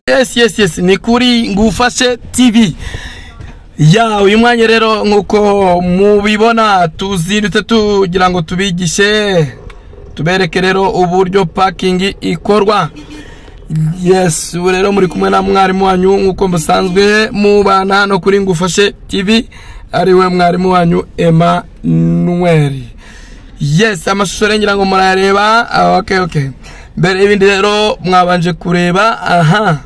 Yes, ni kuri Ngufashe TV. Ya uyu mwanya rero nkuko mubibona tuzindutse tugira ngo tubigishe tubereke rero uburyo parking ikorwa. Yes, ubu rero muri kumwe na mwarimu wanyu nkuko musanzwe mubana no kuri Ngufashe TV, ariwe mwarimu wanyu Emmanuel. Yes, amashusho rengira ngo murareba. Okay. Mbere ibindi rero mwabanje kureba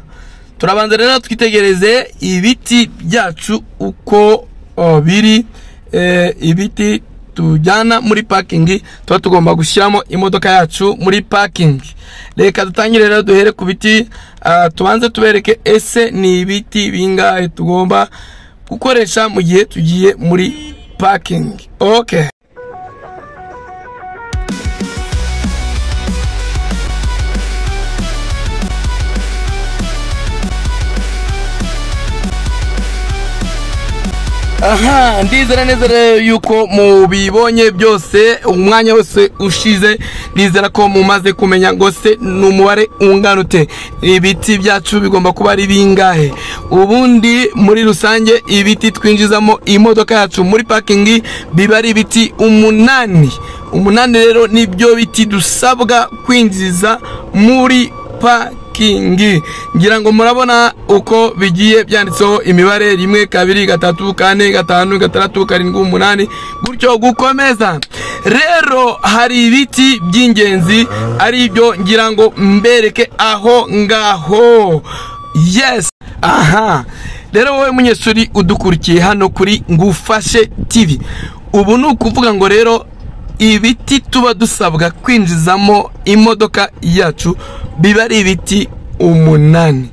turabanza rero twitegereze ibiti byacu uko biri. Ibiti tujyana muri parking tuba tugomba gushyiramo imodoka yacu muri parking. Reka dutangire rero duhere ku biti, tubanze tubereke ese ni ibiti bingahe tugomba gukoresha mu gihe tugiye muri parking. Okay. Ndizera neza yuko mubibonye byose umwanya wose ushize. Ndizera ko mumaze kumenya ngo se numubare ungana ute ibiti byacu bigomba kuba ari bingahe. Ubundi muri rusange ibiti twinjizamo imodoka yacu muri parking biba ari ibiti 8 rero nibyo biti dusabwa kwinjiza muri parking. Ngira ngo murabona uko bigiye byanditseho imibare 1 2 3 4 5 6 7 8 gutyo gukomeza. Rero hari ibiti by'ingenzi ari byo ngira ngo mbereke aho ngaho. Yes, rero wowe munyeshuri udukurikiye hano kuri Ngufashe TV, ubu ni ukuvuga ngo rero ibiti tuba dusabwa kwinjizamo imodoka yacu biba ari ibiti 8.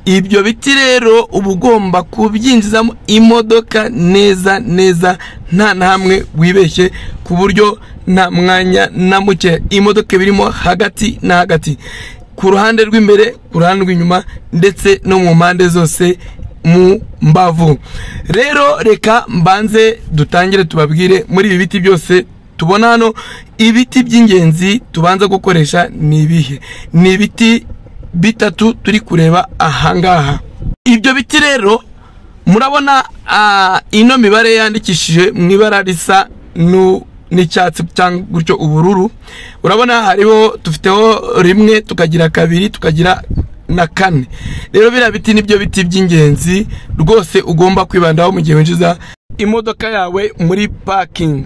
Ibyo biti rero uba ugomba kubyinjizamo imodoka neza nta namwe wibeshye, ku buryo nta mwanya na muke imodoka birimo hagati na hagati, ku ruhande rw'imbere, ku ruhande rw'inyuma ndetse no mu mpande zose mu mbavu. Rero reka mbanze dutangire tubabwire muri ibi biti byose tubona hano ibiti by'ingenzi tubanza gukoresha ni ibihe. Ni ibiti bitatu turi kureba ahangaha. Ibyo biti rero murabona ino mibare yandikishije mu ibara risa n'icyatsi cyangwa gutyo ubururu. Urabona hariho dufiteho 1 tukagira 2 tukagira na 4. Rero biriya biti nibyo biti by'ingenzi rwose ugomba kwibandaho mu gihe winjiza imodoka yawe muri parking.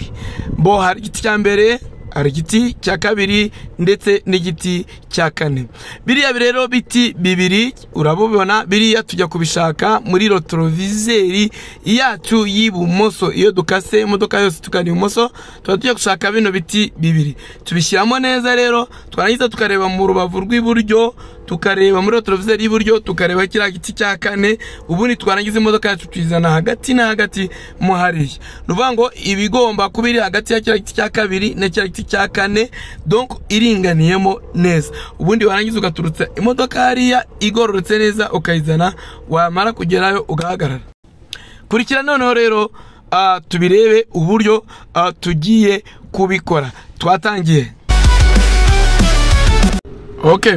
Bo hari igiti cya mbere, hari igiti cya kabiri ndetse n'igiti cya 4. Biriya rero biti bibiri urabubona, biriya tujya kubishaka muri retroviseri yacu y'ibumoso. Iyo dukase imodoka yose tukari ibumoso tujya gushaka bino biti bibiri, tubishyiramo neza. Rero twarangiza tukareba mu rubavu rw'iburyo, tukareba muri retroviseri y'iburyo, tukareba kiriya giti cya 4. Ubundi twarangiza imodoka yacu tuyizana hagati na hagati mu hariya. Nuvuga ngo ibigomba kubiri hagati ya kiriya giti cya 2 na kiriya giti cya 4, donc iringaniyemo neza. Ubundi warangiza ugaturutsa imodoka hariya igororotse neza ukayizana, wamara kugerayo ugahagarara. Kurikira noneho rero tubirebe uburyo tugiye kubikora. Twatangiye. Okay.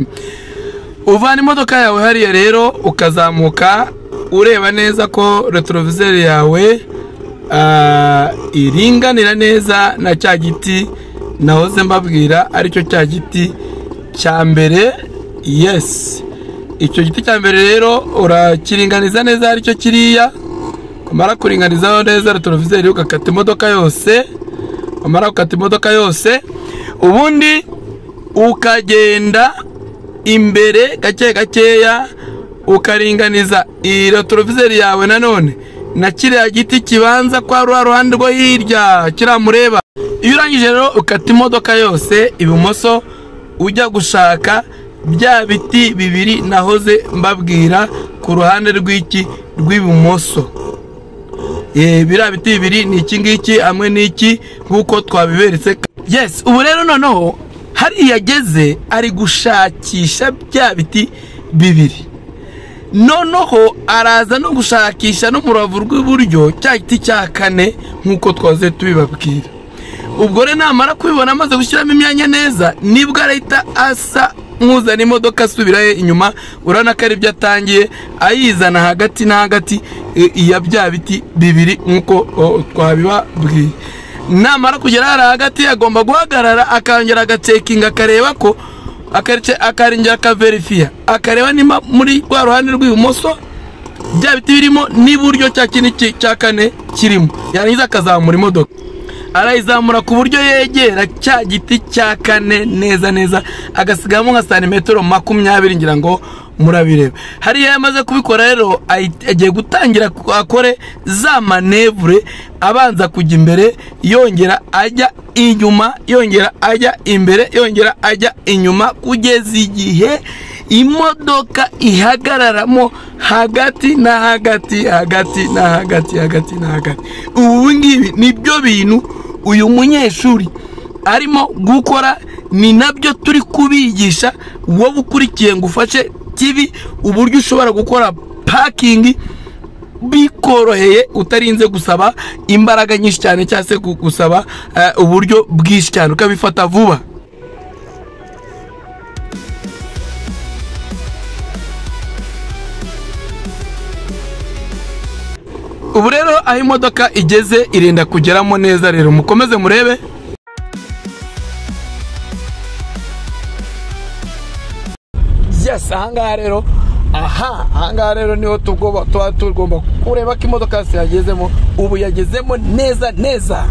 Uvana imodoka yawe hariya rero ukazamuka ureba neza ko retroviseur yawe iringanira neza na cya giti nahoze mbabwira aricyo cya giti cya mbere. Yes, icyo giti cya mbere rero urakiringaniza neza aricyo kiriya. Kumara kuringanizaho neza retroviseur ugakata imodoka yose. Kumara gukata imodoka yose, ubundi ukagenda imbere gakeya ukaringaniza retroviseur yawe nanone na kiriya giti kibanza kwa ruhande rwo hirya kiramureba. Iyo urangije rero ukata imodoka yose ibumoso, ujya gushaka bya biti bibiri nahoze mbabwira ku ruhande rw'ibumoso. Biriya biti bibiri ni iki ngiki hamwe n'iki nkuko twabiberetse. Yes, ubu rero noneho hari yageze ari gushakisha bya biti bibiri. Noneho araza no gushakisha no mu rubavu rw'iburyo cya giti cya 4 nkuko twaze tubibabwira. Ubwo rero namara kubibona amaze gushyiramo imyanya neza, nibwo arahita asa nkuzana imodoka asubirayo inyuma, urabona ko ari byo atangiye ayizana hagati na hagati ya bya biti bibiri nkuko twabibabwiye. Namara kugera hagati agomba guhagarara akongera agacekinga akareba ko akarengera akaverifiya akareba niba muri rwa ruhande rw'ibumoso bya biti birimo n'iburyo cya kintu cya kane kirimo, yarangiza akazamura imodoka arayizamura ku buryo yegera cya giti cya kane neza neza, agasigamo nka santimetero 20 ngira ngo murabireba. Hariya yamaze kubikora rero agiye gutangira akore za manevure, abanza kujya imbere yongera ajya inyuma, yongera ajya imbere, yongera ajya inyuma, kugeza igihe imodoka ihagararamo hagati na hagati, hagati na hagati, hagati na hagati. Ubu ngibi nibyo bintu uyu munyeshuri arimo gukora, ni nabyo turi kubigisha. Wowe ukurikiye ngo ufashe TV uburyo ushobora gukora parking bikoroheye utarinze gusaba imbaraga nyinshi cyane, cyangwa se gusaba uburyo bwinshi cyane, ukabifata vuba. Ubu rero aho imodoka igeze irenda kugeramo neza, rero mukomeze murebe. Yes, ahangaha rero niho tugomba kureba ko imodoka yagezemo. Ubu yagezemo neza neza.